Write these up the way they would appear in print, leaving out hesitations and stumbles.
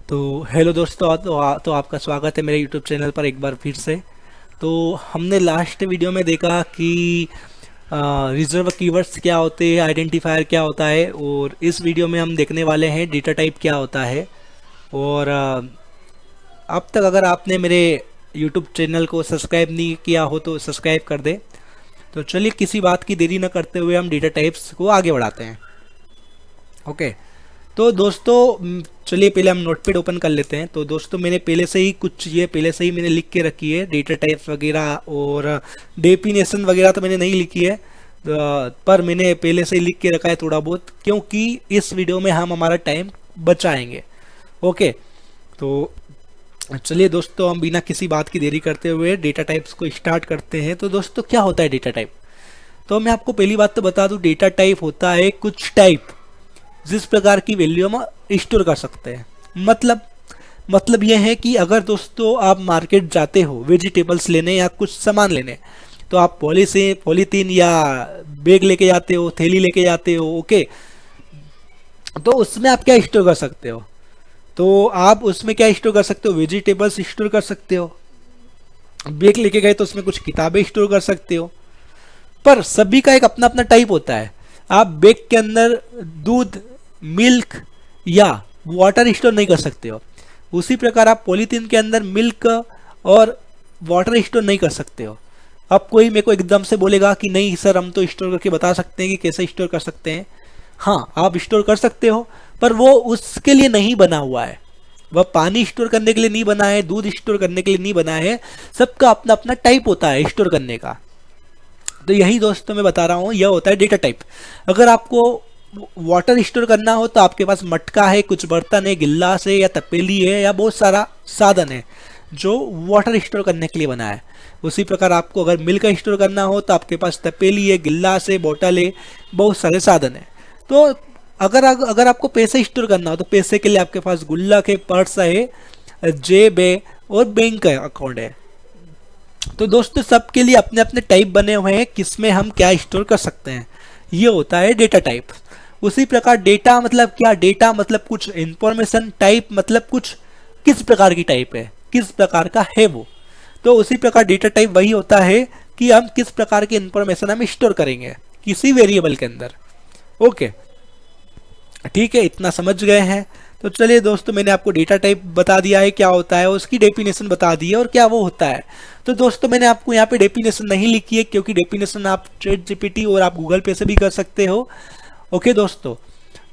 तो हेलो दोस्तों, तो आपका स्वागत है मेरे यूट्यूब चैनल पर एक बार फिर से। तो हमने लास्ट वीडियो में देखा कि रिजर्व कीवर्ड्स क्या होते हैं, आइडेंटिफायर क्या होता है, और इस वीडियो में हम देखने वाले हैं डेटा टाइप क्या होता है। और अब तक अगर आपने मेरे यूट्यूब चैनल को सब्सक्राइब नहीं किया हो तो सब्सक्राइब कर दे। तो चलिए किसी बात की देरी न करते हुए हम डेटा टाइप्स को आगे बढ़ाते हैं। ओके, तो दोस्तों चलिए पहले हम नोटपैड ओपन कर लेते हैं। तो दोस्तों मैंने पहले से ही मैंने लिख के रखी है डेटा टाइप्स वगैरह, और डेफिनेशन वगैरह तो मैंने नहीं लिखी है, पर मैंने पहले से ही लिख के रखा है थोड़ा बहुत, क्योंकि इस वीडियो में हम हमारा टाइम बचाएंगे। ओके, तो चलिए दोस्तों हम बिना किसी बात की देरी करते हुए डेटा टाइप्स को स्टार्ट करते हैं। तो दोस्तों क्या होता है डेटा टाइप? तो मैं आपको पहली बात तो बता दूं, डेटा टाइप होता है कुछ टाइप जिस प्रकार की वैल्यू हम स्टोर कर सकते हैं। मतलब यह है कि अगर दोस्तों आप मार्केट जाते हो वेजिटेबल्स लेने या कुछ सामान लेने, तो आप पॉलीथीन या बैग लेके जाते हो, थैली लेके जाते हो। ओके, तो उसमें आप क्या स्टोर कर सकते हो? तो आप उसमें क्या स्टोर कर सकते हो? वेजिटेबल्स स्टोर कर सकते हो। बैग लेके गए तो उसमें कुछ किताबें स्टोर कर सकते हो। पर सभी का एक अपना अपना टाइप होता है। आप बैग के अंदर दूध, मिल्क या वाटर स्टोर नहीं कर सकते हो। उसी प्रकार आप पॉलीथीन के अंदर मिल्क और वाटर स्टोर नहीं कर सकते हो। अब कोई मेरे को एकदम से बोलेगा कि नहीं सर, हम तो स्टोर करके बता सकते हैं कि कैसे स्टोर कर सकते हैं। हाँ, आप स्टोर कर सकते हो, पर वो उसके लिए नहीं बना हुआ है। वह पानी स्टोर करने के लिए नहीं बना है, दूध स्टोर करने के लिए नहीं बना है। सबका अपना अपना टाइप होता है स्टोर करने का। तो यही दोस्तों मैं बता रहा हूँ, यह होता है डेटा टाइप। अगर आपको वाटर स्टोर करना हो तो आपके पास मटका है, कुछ बर्तन है, गिलास है या तपेली है या बहुत सारा साधन है जो वाटर स्टोर करने के लिए बना है। उसी प्रकार आपको अगर मिल्क स्टोर करना हो तो आपके पास तपेली है, गिलास है, बोतल है, बहुत सारे साधन है। तो अगर आपको पैसे स्टोर करना हो तो पैसे के लिए आपके पास गुल्लक है, पर्स है, जेब है और बैंक का अकाउंट है। तो दोस्तों सबके लिए अपने अपने टाइप बने हुए हैं किसमें हम क्या स्टोर कर सकते हैं। ये होता है डेटा टाइप। उसी प्रकार डेटा मतलब क्या? डेटा मतलब कुछ इंफॉर्मेशन, टाइप मतलब कुछ किस प्रकार की टाइप है, किस प्रकार का है वो। तो उसी प्रकार डेटा टाइप वही होता है कि हम किस प्रकार की इंफॉर्मेशन हम स्टोर करेंगे किसी वेरिएबल के अंदर। ओके, ठीक है, इतना समझ गए हैं। तो चलिए दोस्तों मैंने आपको डेटा टाइप बता दिया है क्या होता है, उसकी डेफिनेशन बता दी है और क्या वो होता है। तो दोस्तों मैंने आपको यहाँ पे डेफिनेशन नहीं लिखी है, क्योंकि डेफिनेशन आप चैट जीपीटी और आप गूगल पे से भी कर सकते हो। ओके दोस्तों,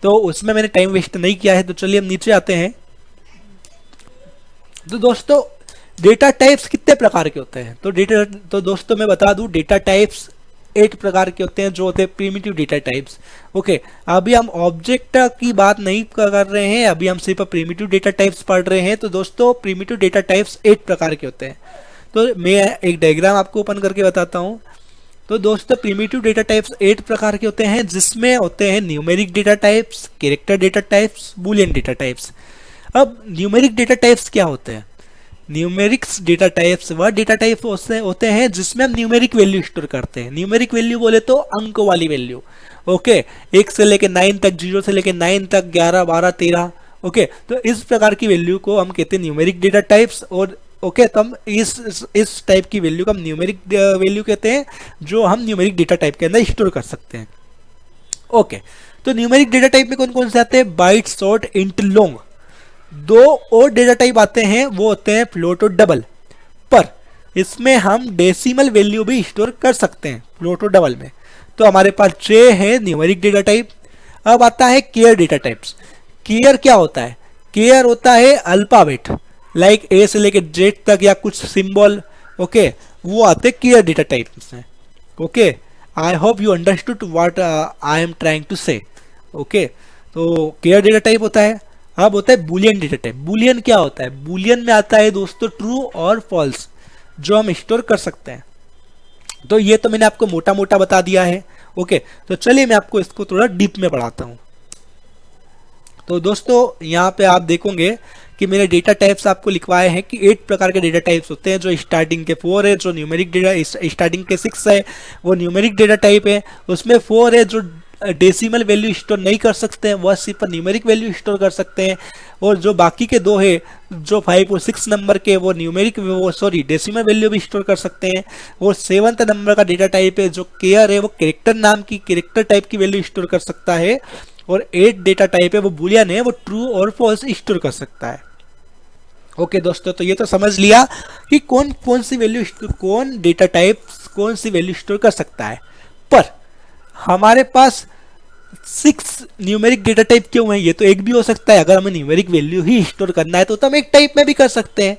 तो उसमें मैंने टाइम वेस्ट नहीं किया है। तो चलिए हम नीचे आते हैं। तो दोस्तों डेटा टाइप्स कितने प्रकार के होते हैं? तो दोस्तों मैं बता दूं, डेटा टाइप्स 8 प्रकार के होते हैं, जो होते हैं प्रिमिटिव डेटा टाइप्स। ओके, अभी हम ऑब्जेक्ट की बात नहीं कर रहे हैं, अभी हम सिर्फ प्रिमिटिव डेटा टाइप्स पढ़ रहे हैं। तो दोस्तों प्रिमिटिव डेटा टाइप्स 8 प्रकार के होते हैं। तो मैं एक डायग्राम आपको ओपन करके बताता हूँ। तो दोस्तों प्रिमिटिव डेटा टाइप्स 8 प्रकार के होते हैं, जिसमें होते हैं numeric data types, character data types, Boolean data types. अब न्यूमेरिक डेटा टाइप्स क्या होते हैं? न्यूमेरिक्स डेटा टाइप्स वह डेटा टाइप होते हैं जिसमें हम न्यूमेरिक वैल्यू स्टोर करते हैं। न्यूमेरिक वैल्यू बोले तो अंक वाली वैल्यू। ओके, 1 से लेके 9 तक, 0 से लेके 9 तक, 11, 12, 13। ओके, तो इस प्रकार की वैल्यू को हम कहते हैं न्यूमेरिक डेटा टाइप्स। और ओके, तो हम इस टाइप की वैल्यू को हम न्यूमेरिक वैल्यू कहते हैं, जो हम न्यूमेरिक डेटा टाइप के अंदर स्टोर कर सकते हैं। ओके, तो न्यूमेरिक डेटा टाइप में कौन कौन से आते हैं? Bite, short, int, long. 2 और डेटा टाइप आते हैं, वो होते हैं फ्लोट और डबल। पर इसमें हम डेसिमल वैल्यू भी स्टोर कर सकते हैं फ्लोट और डबल में। तो हमारे पास 6 है न्यूमेरिक डेटा टाइप। अब आता है केयर डेटा टाइप्स। केयर क्या होता है? केयर होता है अल्फाबेट, लाइक ए से लेके जेड तक या कुछ सिंबल। ओके, वो आते हैं केयर डेटा टाइप्स में। Okay, I hope you understood what I am trying to say. Okay, तो केयर डेटा टाइप होता है। अब होता है बुलियन डेटा टाइप। बुलियन क्या होता है? बुलियन में आता है दोस्तों ट्रू और फॉल्स, जो हम स्टोर कर सकते हैं। तो ये तो मैंने आपको मोटा मोटा बता दिया है। ओके, तो चलिए मैं आपको इसको थोड़ा डीप में पढ़ाता हूँ। तो दोस्तों यहाँ पे आप देखोगे कि मेरे डेटा टाइप्स आपको लिखवाए हैं कि 8 प्रकार के डेटा टाइप्स होते हैं। जो स्टार्टिंग के 4 है, जो न्यूमेरिक डेटा स्टार्टिंग के 6 है वो न्यूमेरिक डेटा टाइप है। उसमें 4 है जो डेसिमल वैल्यू स्टोर नहीं कर सकते हैं, वह सिर्फ न्यूमेरिक वैल्यू स्टोर कर सकते हैं। और जो बाकी के दो है, जो 5 और 6 नंबर के, वो न्यूमेरिक वो सॉरी डेसिमल वैल्यू भी स्टोर कर सकते हैं। और 7th नंबर का डेटा टाइप है जो केयर है, वो कैरेक्टर नाम की कैरेक्टर टाइप की वैल्यू स्टोर कर सकता है। और 8 डेटा टाइप है वो बुलियन है, वो ट्रू और फॉल्स स्टोर कर सकता है। ओके दोस्तों, तो ये तो समझ लिया कि कौन कौन सी वैल्यू, कौन डेटा टाइप कौन सी वैल्यू स्टोर कर सकता है। पर हमारे पास 6 न्यूमेरिक डेटा टाइप क्यों है? ये तो एक भी हो सकता है। अगर हमें न्यूमेरिक वैल्यू ही स्टोर करना है तो हम एक टाइप में भी कर सकते हैं।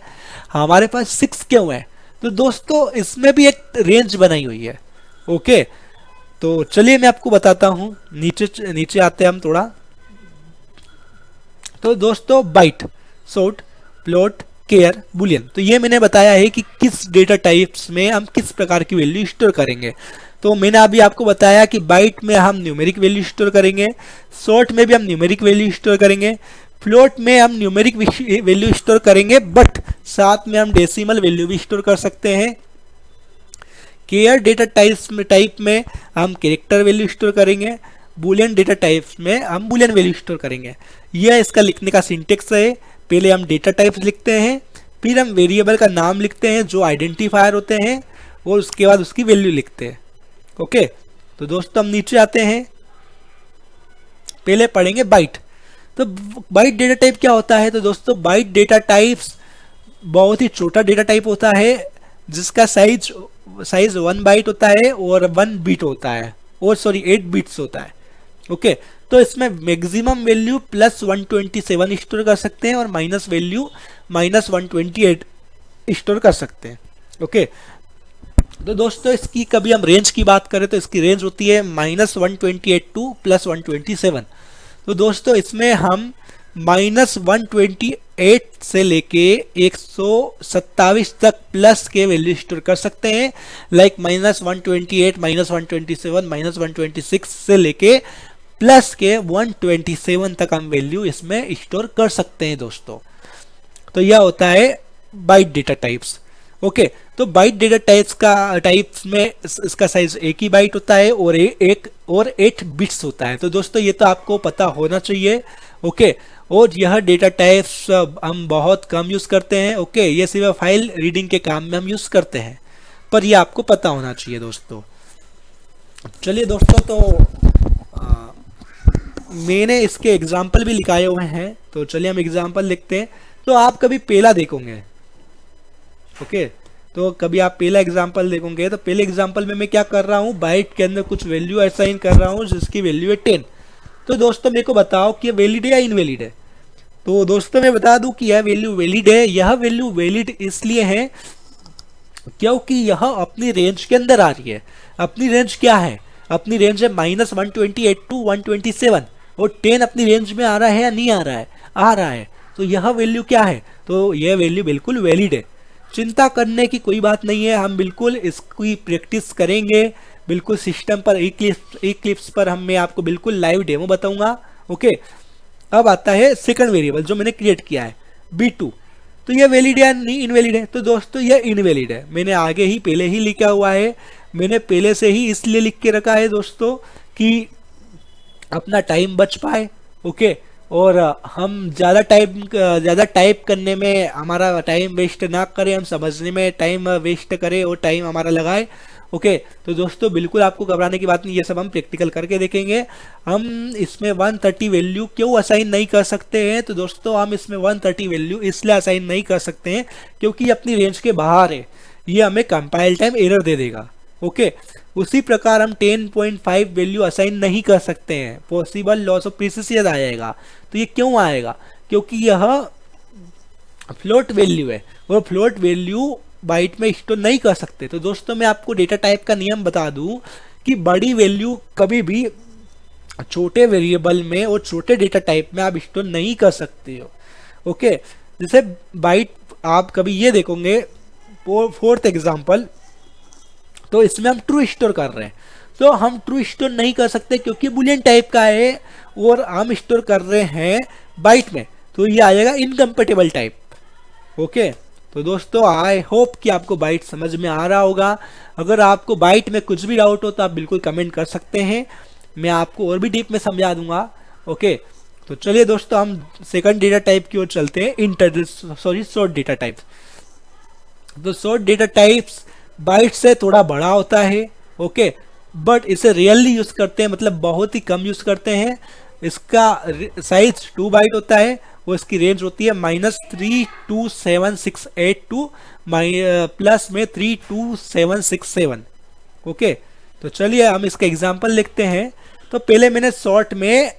हमारे पास 6 क्यों है? तो दोस्तों इसमें भी एक रेंज बनाई हुई है। ओके, तो चलिए मैं आपको बताता हूँ। नीचे नीचे आते हैं हम थोड़ा। तो दोस्तों byte, short, float, char, boolean, तो ये मैंने बताया है कि किस डेटा टाइप्स में हम किस प्रकार की वैल्यू स्टोर करेंगे। तो मैंने अभी आपको बताया कि बाइट में हम न्यूमेरिक वैल्यू स्टोर करेंगे, शॉर्ट में भी हम न्यूमेरिक वैल्यू स्टोर करेंगे, फ्लोट में हम न्यूमेरिक वैल्यू स्टोर करेंगे, बट साथ में हम डेसिमल वैल्यू भी स्टोर कर सकते हैं। केयर डेटा टाइप में हम कैरेक्टर वैल्यू स्टोर करेंगे, बुलियन डेटा टाइप्स में हम बुलियन वैल्यू स्टोर करेंगे। यह इसका लिखने का सिंटेक्स है। पहले हम डेटा टाइप्स लिखते हैं, फिर हम वेरिएबल का नाम लिखते हैं जो आइडेंटिफायर होते हैं, और उसके बाद उसकी वैल्यू लिखते हैं। ओके, तो दोस्तों हम नीचे आते हैं, पहले पढ़ेंगे बाइट। तो बाइट डेटा टाइप क्या होता है? तो दोस्तों बाइट डेटा टाइप्स बहुत ही छोटा डेटा टाइप होता है जिसका साइज 1 बाइट होता है और 1 बिट होता है, और सॉरी 8 बिट्स होता है। ओके, तो इसमें मैक्सिमम वैल्यू +127 स्टोर कर सकते हैं और माइनस वैल्यू -128 स्टोर कर सकते हैं। ओके, तो दोस्तों इसकी कभी हम रेंज की बात करें तो इसकी रेंज होती है -128 टू +127। तो दोस्तों इसमें हम -128 से लेके 127 तक प्लस के वैल्यू स्टोर कर सकते हैं। लाइक -128, -127, -126 से लेके प्लस के 127 तक हम वैल्यू इसमें स्टोर कर सकते हैं दोस्तों। तो यह होता है बाइट डेटा टाइप्स। ओके, तो बाइट डेटा टाइप्स में इसका साइज एक ही बाइट होता है और 8 बिट्स होता है। तो दोस्तों ये तो आपको पता होना चाहिए। ओके, और यह डेटा टाइप्स हम बहुत कम यूज करते हैं। ओके, ये सिर्फ फाइल रीडिंग के काम में हम यूज करते हैं, पर ये आपको पता होना चाहिए दोस्तों। चलिए दोस्तों, तो मैंने इसके एग्जाम्पल भी लिखाए हुए हैं, तो चलिए हम एग्जाम्पल लिखते हैं। तो आप कभी पहला देखोगे, ओके, तो कभी आप पहला एग्जाम्पल देखोगे, तो पहले एग्जाम्पल में मैं क्या कर रहा हूँ, बाइट के अंदर कुछ वैल्यू असाइन कर रहा हूँ जिसकी वैल्यू है 10। तो दोस्तों मेरे को बताओ कि ये वैलिड है या इनवैलिड है। तो दोस्तों मैं बता दूं कि यह वैल्यू वैलिड है। यह वैल्यू वैलिड इसलिए है क्योंकि यह अपनी रेंज के अंदर आ रही है। अपनी रेंज क्या है? अपनी रेंज है -128 टू 127, और 10 अपनी रेंज में आ रहा है या नहीं आ रहा है? आ रहा है। तो यह वैल्यू क्या है? तो यह वैल्यू बिल्कुल वैलिड है। चिंता करने की कोई बात नहीं है, हम बिल्कुल इसकी प्रैक्टिस करेंगे, बिल्कुल सिस्टम पर इक्लिप्स पर मैं आपको बिल्कुल लाइव डेमो बताऊंगा। ओके, अब आता है सेकंड वेरिएबल जो मैंने क्रिएट किया है b2। तो ये वैलिड है या नहीं इनवैलिड है? तो दोस्तों ये इनवैलिड है। मैंने आगे ही पहले ही लिखा हुआ है, मैंने पहले से ही इसलिए लिख के रखा है दोस्तों कि अपना टाइम बच पाए। ओके, और हम ज़्यादा टाइप करने में हमारा टाइम वेस्ट ना करें, हम समझने में टाइम वेस्ट करें और टाइम हमारा लगाए। ओके, तो दोस्तों बिल्कुल आपको घबराने की बात नहीं, ये सब हम प्रैक्टिकल करके देखेंगे। हम इसमें 130 वैल्यू क्यों असाइन नहीं कर सकते हैं? तो दोस्तों हम इसमें 130 वैल्यू इसलिए असाइन नहीं कर सकते हैं क्योंकि ये अपनी रेंज के बाहर है, ये हमें कंपाइल टाइम एरर दे देगा। ओके, उसी प्रकार हम 10.5 वैल्यू असाइन नहीं कर सकते हैं, पॉसिबल लॉस ऑफ प्रिसिशन आ जाएगा। तो ये क्यों आएगा? क्योंकि यह फ्लोट वैल्यू है और फ्लोट वैल्यू बाइट में स्टोर नहीं कर सकते। तो दोस्तों मैं आपको डेटा टाइप का नियम बता दूं कि बड़ी वैल्यू कभी भी छोटे वेरिएबल में और छोटे डेटा टाइप में आप स्टोर नहीं कर सकते हो। ओके, जैसे बाइट आप कभी ये देखोगे, फोर्थ एग्जांपल, तो इसमें हम ट्रू स्टोर कर रहे हैं। तो हम ट्रू स्टोर नहीं कर सकते क्योंकि बुलियन टाइप का है और हम स्टोर कर रहे हैं बाइट में, तो ये आएगा इनकम्पेटेबल टाइप। ओके, तो दोस्तों आई होप कि आपको बाइट समझ में आ रहा होगा। अगर आपको बाइट में कुछ भी डाउट हो तो आप बिल्कुल कमेंट कर सकते हैं। मैं आपको और भी डीप में समझा दूंगा। ओके, तो चलिए दोस्तों हम सेकंड डेटा टाइप की ओर चलते हैं, inter sorry short data type. तो शॉर्ट डेटा टाइप्स बाइट से थोड़ा बड़ा होता है। ओके, बट इसे रियली यूज करते हैं, मतलब बहुत ही कम यूज करते हैं। इसका साइज 2 बाइट होता है, वो इसकी रेंज होती है -32768 टू प्लस में 32767। ओके, तो चलिए हम इसका एग्जांपल लिखते हैं। तो पहले मैंने शॉर्ट में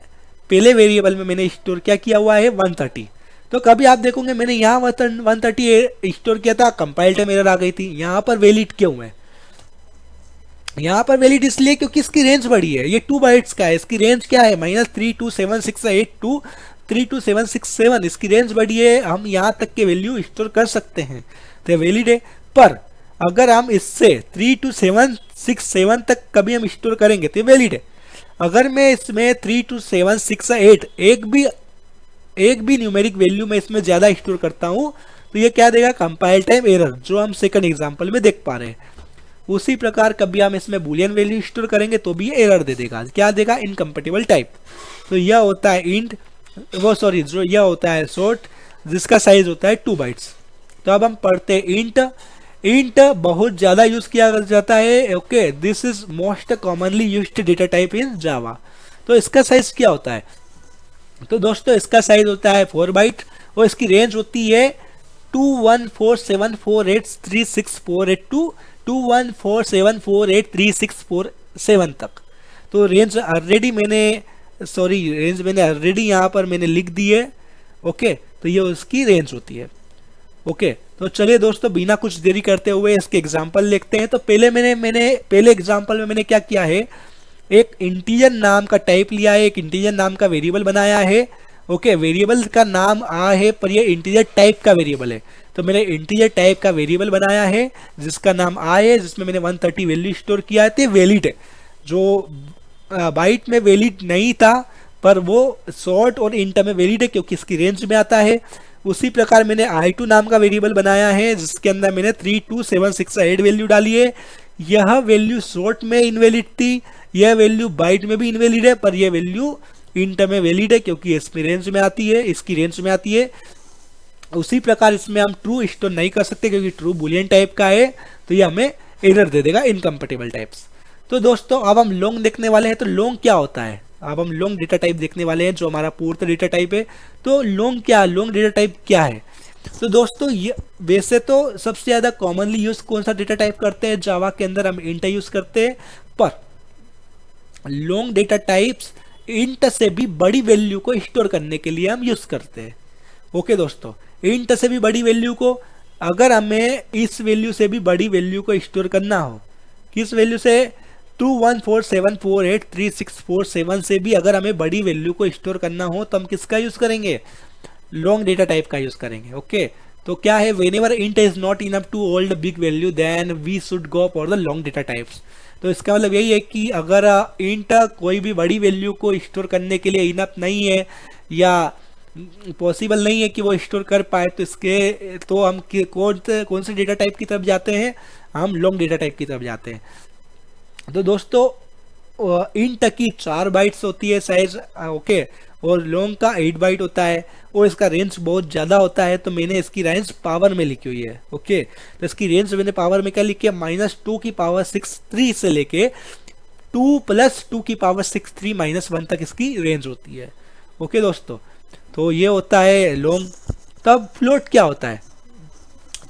पहले वेरिएबल में मैंने स्टोर क्या किया हुआ है 130। तो कभी आप देखोगे मैंने यहाँ 130 स्टोर किया था, कंपाइल टाइम एरर आ गई थी। यहाँ पर वैलिड क्यों है? यहाँ पर वैलिड इसलिए क्योंकि इसकी रेंज बड़ी है, ये 2 बाइट्स का है। इसकी रेंज क्या है -32768 टू 32767। इसकी रेंज बड़ी है, हम यहाँ तक के वैल्यू स्टोर कर सकते हैं, तो वैलिड है। पर अगर हम इससे 32767 तक कभी हम स्टोर करेंगे तो वैलिड है। अगर मैं इसमें 32768 एक भी न्यूमेरिक वैल्यू में इसमें ज़्यादा स्टोर करता हूँ तो ये क्या देगा? कंपाइल टाइम एरर, जो हम सेकंड एग्जांपल में देख पा रहे हैं। उसी प्रकार कभी हम इसमें बुलियन वैल्यू स्टोर करेंगे तो भी एरर दे देगा। क्या देगा? Incompatible type. तो यह होता है इंट, वो सॉरी जो यह होता है शॉर्ट, जिसका साइज होता है 2 बाइट्स। तो अब हम पढ़ते हैं इंट। इंट बहुत ज़्यादा यूज किया जाता है। Okay, this is most commonly used data type in Java. तो इसका साइज क्या होता है? तो दोस्तों इसका साइज होता है 4 बाइट और इसकी रेंज होती है 2147483648 टू 2147483647 तक। तो रेंज मैंने ऑलरेडी यहाँ पर मैंने लिख दी है। ओके, तो ये उसकी रेंज होती है। ओके, तो चलिए दोस्तों बिना कुछ देरी करते हुए इसके एग्जांपल लिखते हैं। तो पहले एग्जांपल में मैंने क्या किया है, एक इंटीजर नाम का टाइप लिया है, एक इंटीजर नाम का वेरिएबल बनाया है। ओके, वेरिएबल का नाम आ है पर ये इंटीजर टाइप का वेरिएबल है, तो मैंने इंटीजर टाइप का वेरिएबल बनाया है जिसका नाम आ है, जिसमें मैंने 130 वैल्यू स्टोर किया है। तो वैलिड है, जो बाइट में वैलिड नहीं था पर वो शॉर्ट और इंट में वैलिड है क्योंकि इसकी रेंज में आता है। उसी प्रकार मैंने i2 नाम का वेरिएबल बनाया है जिसके अंदर मैंने 32768 वैल्यू डाली है। यह वैल्यू शॉर्ट में इनवैलिड थी, यह वैल्यू बाइट में भी इनवैलिड है, पर यह वैल्यू इंट में वैलिड है क्योंकि इसमें रेंज में आती है, इसकी रेंज में आती है। उसी प्रकार इसमें हम ट्रू स्टोर नहीं कर सकते क्योंकि ट्रू बुलियन टाइप का है, तो ये हमें एरर दे देगा, इनकम्पेटिबल टाइप्स। तो दोस्तों अब हम लॉन्ग देखने वाले हैं। तो लॉन्ग क्या होता है? अब हम लॉन्ग डेटा टाइप देखने वाले हैं जो हमारा पूर्ण डेटा टाइप है। तो लॉन्ग डेटा टाइप क्या है? तो दोस्तों ये वैसे तो सबसे ज़्यादा कॉमनली यूज कौन सा डेटा टाइप करते हैं जावा के अंदर? हम इंट यूज करते हैं, पर लॉन्ग डेटा टाइप्स इंट से भी बड़ी वैल्यू को स्टोर करने के लिए हम यूज करते हैं। ओके दोस्तों, इंट से भी बड़ी वैल्यू को, अगर हमें इस वैल्यू से भी बड़ी वैल्यू को स्टोर करना हो, किस वैल्यू से? 2147483647 से भी अगर हमें बड़ी वैल्यू को स्टोर करना हो तो हम किसका यूज करेंगे? लॉन्ग डेटा टाइप का यूज करेंगे। ओके, तो क्या है? Whenever int is not enough to hold big value then we should go for the long data types. तो इसका मतलब यही है कि अगर इंट कोई भी बड़ी वैल्यू को स्टोर करने के लिए इनफ नहीं है या पॉसिबल नहीं है कि वो स्टोर कर पाए, तो हम कौन से डेटा टाइप की तरफ जाते हैं? हम लॉन्ग डेटा टाइप की तरफ जाते हैं। तो दोस्तों इंट की 4 बाइट्स होती है साइज, ओके, और लॉन्ग का 8 बाइट होता है और इसका रेंज बहुत ज़्यादा होता है, तो मैंने इसकी रेंज पावर में लिखी हुई है। ओके, तो इसकी रेंज मैंने पावर में क्या लिखी है? -2⁻63 से लेके 2 + 2⁻63 -1 तक इसकी रेंज होती है। ओके दोस्तों, तो ये होता है लॉन्ग। तब फ्लोट क्या होता है?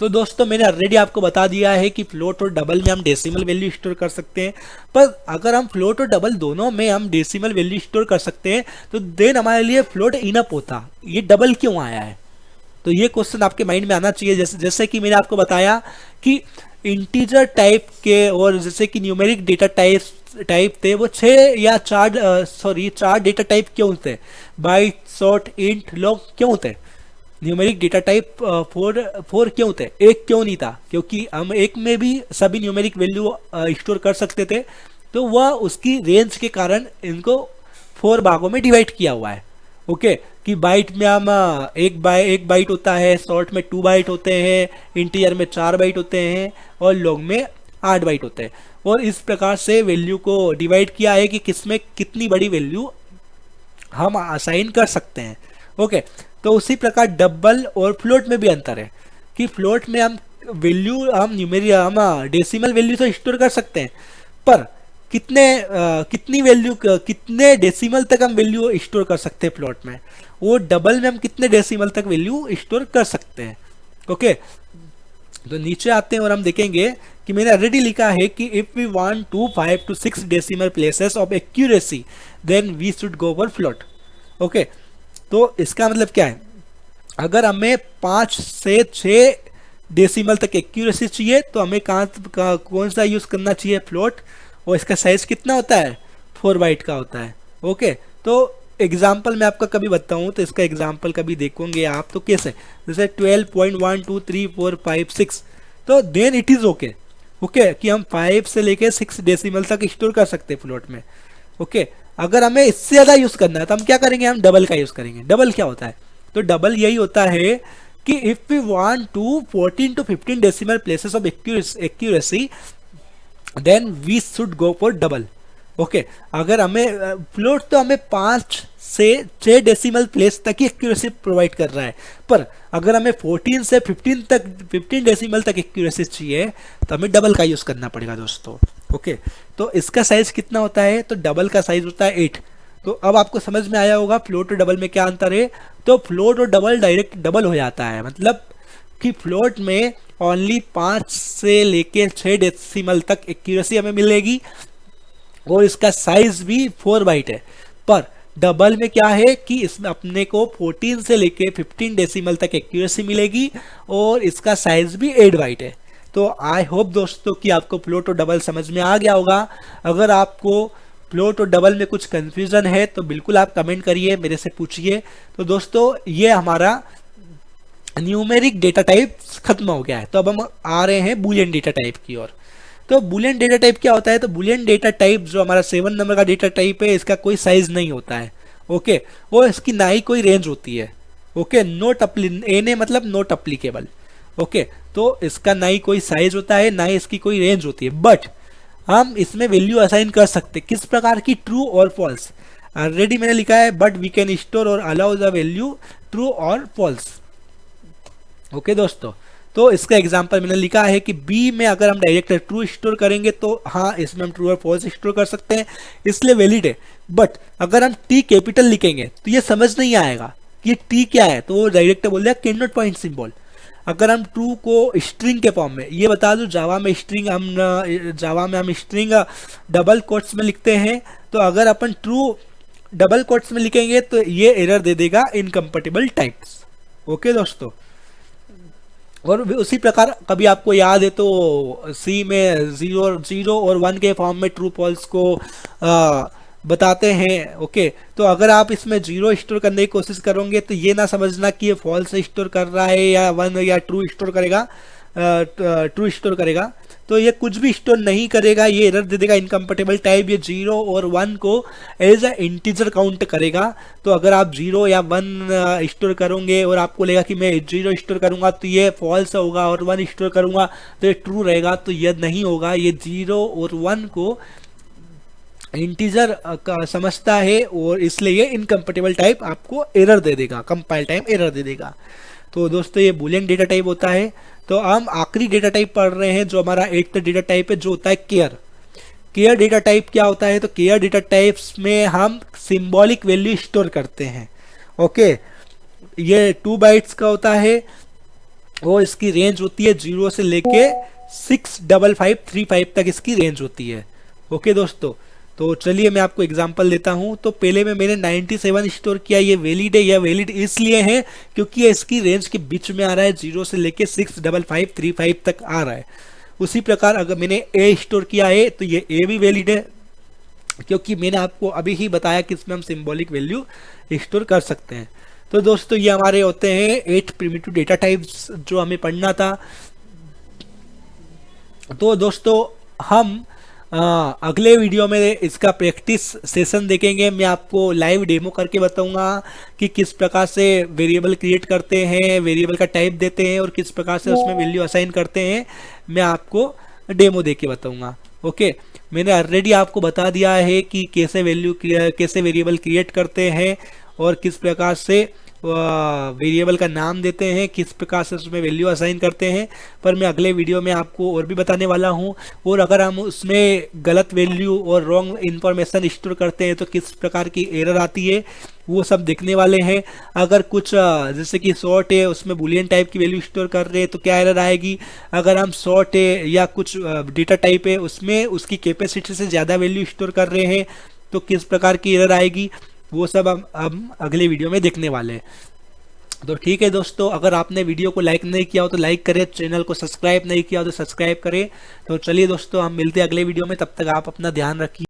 तो दोस्तों मैंने ऑलरेडी आपको बता दिया है कि फ्लोट और डबल में हम डेसिमल वैल्यू स्टोर कर सकते हैं, पर अगर हम फ्लोट और डबल दोनों में हम डेसिमल वैल्यू स्टोर कर सकते हैं तो देन हमारे लिए फ्लोट इनफ होता, ये डबल क्यों आया है? तो ये क्वेश्चन आपके माइंड में आना चाहिए। जैसे कि मैंने आपको बताया कि इंटीजर टाइप के और जैसे कि न्यूमेरिक डेटा टाइप थे वो 4 डेटा टाइप क्यों थे? बाइट, शॉर्ट, इंट, लॉन्ग क्यों थे? न्यूमेरिक डेटा टाइप 4 क्यों थे? एक क्यों नहीं था? क्योंकि हम एक में भी सभी न्यूमेरिक वैल्यू स्टोर कर सकते थे, तो वह उसकी रेंज के कारण इनको 4 भागों में डिवाइड किया हुआ है। ओके, कि बाइट में हम एक बाइट होता है, शॉर्ट में 2 बाइट होते हैं, इंटीजर में 4 बाइट होते हैं और लॉन्ग में 8 बाइट होते हैं। और इस प्रकार से वैल्यू को डिवाइड किया है कि किसमें कितनी बड़ी वैल्यू हम असाइन कर सकते हैं। ओके, तो उसी प्रकार डबल और फ्लोट में भी अंतर है कि फ्लोट में हम वैल्यू हम डेसिमल वैल्यू तो स्टोर कर सकते हैं, पर कितनी वैल्यू कितने डेसिमल तक हम वैल्यू स्टोर कर सकते हैं फ्लोट में, वो डबल में हम कितने डेसिमल तक वैल्यू स्टोर कर सकते हैं। ओके, तो नीचे आते हैं और हम देखेंगे कि मैंने ऑलरेडी लिखा है कि if we want to 5 to 6 decimal places of accuracy then we should go for float. Okay, तो इसका मतलब क्या है, अगर हमें 5 से 6 डेसिमल तक एक्यूरेसी चाहिए तो हमें कौन सा यूज़ करना चाहिए, फ्लोट। और इसका साइज कितना होता है, 4 बाइट का होता है। ओके, तो एग्जाम्पल मैं आपका कभी बताऊं तो इसका एग्जाम्पल कभी देखोगे आप तो कैसे, जैसे 12.1 2 3 4 5 6, तो then it is okay. Okay, कि हम 5 से लेके 6 डेसिमल तक स्टोर कर सकते हैं फ्लोट में। ओके, अगर हमें इससे ज़्यादा यूज़ करना है तो हम क्या करेंगे, हम डबल का यूज़ करेंगे। डबल क्या होता है, तो डबल यही होता है कि if we want to 14 to 15 decimal places of accuracy then we should go for double. Okay, अगर हमें फ्लोट तो हमें 5 से 6 डेसिमल प्लेस तक ही एक्यूरेसी प्रोवाइड कर रहा है, पर अगर हमें 14 से 15 डेसिमल तक एक्यूरेसी चाहिए तो हमें डबल का यूज़ करना पड़ेगा दोस्तों। ओके, तो इसका साइज कितना होता है, तो डबल का साइज होता है 8। तो अब आपको समझ में आया होगा फ्लोट और डबल में क्या अंतर है। तो फ्लोट और डबल डायरेक्ट डबल हो जाता है, मतलब कि फ्लोट में ओनली 5 से लेके 6 डेसिमल तक एक्यूरेसी हमें मिलेगी और इसका साइज भी 4 बाइट है। पर डबल में क्या है कि इसमें अपने को 14 से लेके 15 डेसिमल तक एक्यूरेसी मिलेगी और इसका साइज भी 8 बाइट है। तो आई होप दोस्तों कि आपको फ्लोट और डबल समझ में आ गया होगा। अगर आपको फ्लोट और डबल में कुछ कंफ्यूजन है तो बिल्कुल आप कमेंट करिए, मेरे से पूछिए। तो दोस्तों ये हमारा न्यूमेरिक डेटा टाइप खत्म हो गया है, तो अब हम आ रहे हैं बूलियन डेटा टाइप की ओर। तो बूलियन डेटा टाइप क्या होता है, तो बूलियन डेटा टाइप जो हमारा 7 नंबर का डेटा टाइप है, इसका कोई साइज नहीं होता है। ओके, वो इसकी ना ही कोई रेंज होती है। ओके, नॉट एन ए मतलब नॉट अप्लीकेबल। ओके, तो इसका ना ही कोई साइज होता है, ना ही इसकी कोई रेंज होती है, बट हम इसमें वैल्यू असाइन कर सकते, किस प्रकार की, ट्रू और फॉल्स। ऑलरेडी मैंने लिखा है बट वी कैन स्टोर और अलाउ द वैल्यू ट्रू और फॉल्स। ओके दोस्तों, तो इसका एग्जांपल मैंने लिखा है कि बी में अगर हम डायरेक्ट ट्रू स्टोर करेंगे तो हाँ इसमें हम ट्रू और फॉल्स स्टोर कर सकते हैं, इसलिए वैलिड है। बट अगर हम टी कैपिटल लिखेंगे तो ये समझ नहीं आएगा कि टी क्या है, तो वो डायरेक्ट बोल दिया कैन नॉट पॉइंट सिंबल। अगर हम ट्रू को स्ट्रिंग के फॉर्म में, ये बता दूं जावा में हम स्ट्रिंग डबल कोट्स में लिखते हैं, तो अगर अपन ट्रू डबल कोट्स में लिखेंगे तो ये एरर दे देगा इनकम्पेटिबल टाइप्स। ओके दोस्तों, और उसी प्रकार कभी आपको याद है तो सी में 0 और 1 के फॉर्म में ट्रू फॉल्स को बताते हैं। ओके, तो अगर आप इसमें 0 स्टोर करने की कोशिश करोगे तो ये ना समझना कि ये फॉल्स स्टोर कर रहा है या 1 या ट्रू स्टोर करेगा, ट्रू स्टोर करेगा, तो ये कुछ भी स्टोर नहीं करेगा, ये एरर दे देगा इनकम्पेटिबल टाइप। ये 0 और 1 को एज अ इंटीजर काउंट करेगा। तो अगर आप 0 या 1 स्टोर करोगे और आपको लगेगा कि मैं 0 स्टोर करूंगा तो ये फॉल्स होगा और 1 स्टोर करूंगा तो ये ट्रू रहेगा, तो ये नहीं होगा। ये 0 और 1 को इंटीजर समझता है और इसलिए ये इनकम्पेटिबल टाइप आपको एरर दे देगा, कंपाइल टाइम एरर दे देगा। तो दोस्तों ये बूलियन डेटा टाइप होता है। तो हम आखिरी डेटा टाइप पढ़ रहे हैं जो हमारा 8th डेटा टाइप है, जो होता है केयर। केयर डेटा टाइप क्या होता है, तो केयर डेटा टाइप्स में हम सिंबॉलिक वैल्यू स्टोर करते हैं। ओके, ये 2 बाइट्स का होता है और इसकी रेंज होती है 0 से लेके 65535 तक इसकी रेंज होती है। ओके दोस्तों, तो चलिए मैं आपको एग्जांपल देता हूं। तो पहले में मैंने 97 स्टोर किया, ये वैलिड है। यह वैलिड इसलिए है क्योंकि ये इसकी रेंज के बीच में आ रहा है, 0 से लेके 65535 तक आ रहा है। उसी प्रकार अगर मैंने ए स्टोर किया है तो ये ए भी वैलिड है, क्योंकि मैंने आपको अभी ही बताया कि इसमें हम सिंबॉलिक वैल्यू स्टोर कर सकते हैं। तो दोस्तों ये हमारे होते हैं 8 प्रिमिटिव डेटा टाइप्स जो हमें पढ़ना था। तो दोस्तों हम अगले वीडियो में इसका प्रैक्टिस सेशन देखेंगे। मैं आपको लाइव डेमो करके बताऊंगा कि किस प्रकार से वेरिएबल क्रिएट करते हैं, वेरिएबल का टाइप देते हैं और किस प्रकार से उसमें वैल्यू असाइन करते हैं। मैं आपको डेमो दे के बताऊंगा। ओके, मैंने ऑलरेडी आपको बता दिया है कि कैसे वेरिएबल क्रिएट करते हैं और किस प्रकार से वेरिएबल का नाम देते हैं, किस प्रकार से उसमें वैल्यू असाइन करते हैं। पर मैं अगले वीडियो में आपको और भी बताने वाला हूं। और अगर हम उसमें गलत वैल्यू और रॉन्ग इन्फॉर्मेशन स्टोर करते हैं तो किस प्रकार की एरर आती है वो सब देखने वाले हैं। अगर कुछ जैसे कि शॉर्ट है उसमें बुलियन टाइप की वैल्यू स्टोर कर रहे हैं तो क्या एरर आएगी। अगर हम शॉर्ट है या कुछ डेटा टाइप है उसमें उसकी कैपेसिटी से ज़्यादा वैल्यू स्टोर कर रहे हैं तो किस प्रकार की एरर आएगी, वो सब हम अगले वीडियो में देखने वाले हैं। तो ठीक है दोस्तों, अगर आपने वीडियो को लाइक नहीं किया हो तो लाइक करें, चैनल को सब्सक्राइब नहीं किया हो तो सब्सक्राइब करें। तो चलिए दोस्तों, हम मिलते हैं अगले वीडियो में, तब तक आप अपना ध्यान रखिए।